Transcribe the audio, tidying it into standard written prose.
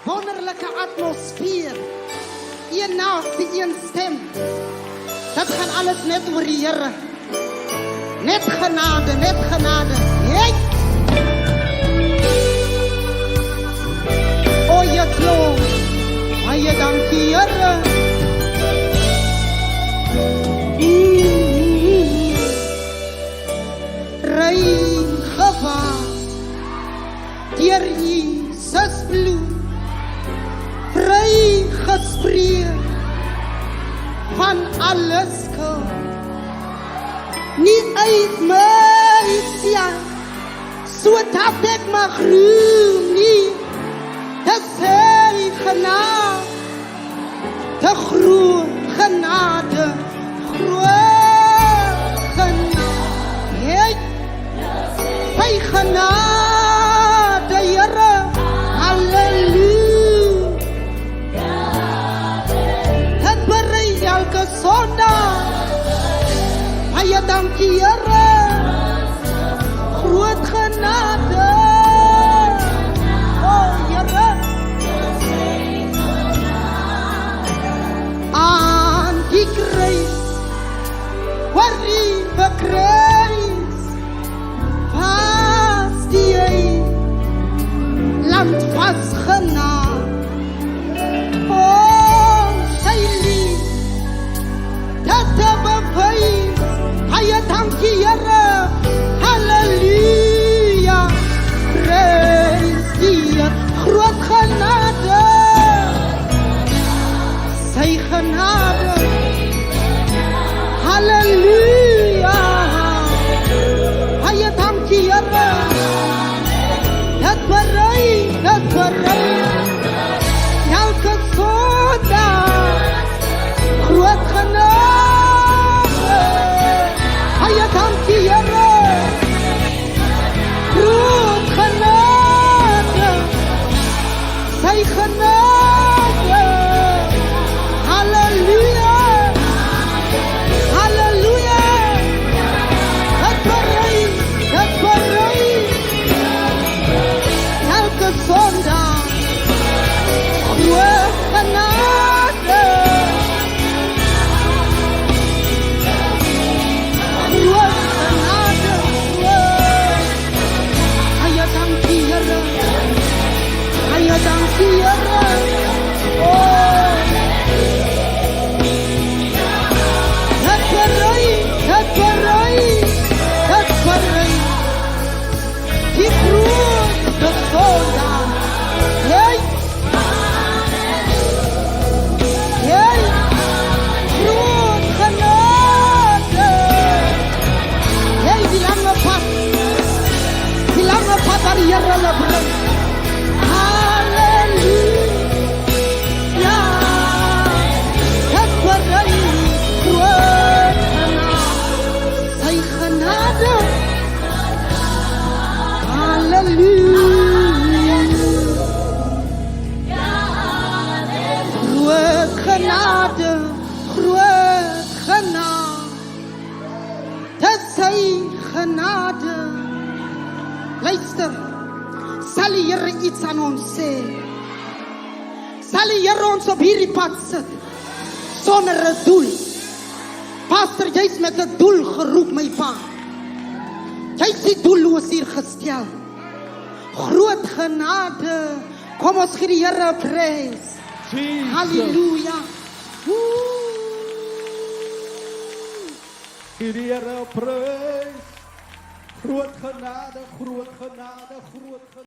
wonderlijke atmosfeer. Een naaste, een stem. Dat gaan alles net oor die Here. Net genade, net genade. Hey! O, je kloon. Baie dankie, Here. Rein gewas deur Jesus bloed, vry gespreek van alles skuld. Nie uit my self, sodat ek mag roem nie. Dis sy genade, te groot genade, groot genade. Hey! Sy genade, Here, halleluja. Het berei elke Sondag. Baie dankie, Here, groot genade. O, Here, aan die kruis, waar U bekruis, was die land vastgenaamd. O, sy lief, dat te bewys. Baie dankie, Here, halleluja. Prys die groot genade, sy genade, halleluja. Baie dankie, Here, dat berei elke Sondag, groot genade. Baie dankie, Here, groot genade, sy genade, halleluja, halleluja. Dat berei elke Sondag, groot genade, groot genade, baie dankie, Here, baie dankie, Here. Oh, dat berei die grootste Sondag. Hey! Hey! Groot genade. Hey, die lange pad waar die Here hulle bring. Halleluja. Dat berei groot genade, sy genade, halleluja. Groot genade, groot genade, dis sy genade. Luister, sal die Here iets aan ons sê? Sal die Here ons op hierdie pad sit sonder 'n doel? Pastor, jy's met 'n doel geroep, my pa. Jy's nie doelloos hier gestel. Groot genade, kom ons gee die Here prys. Halleluja. Gee die Here prys. Groot genade, groot genade, groot genade.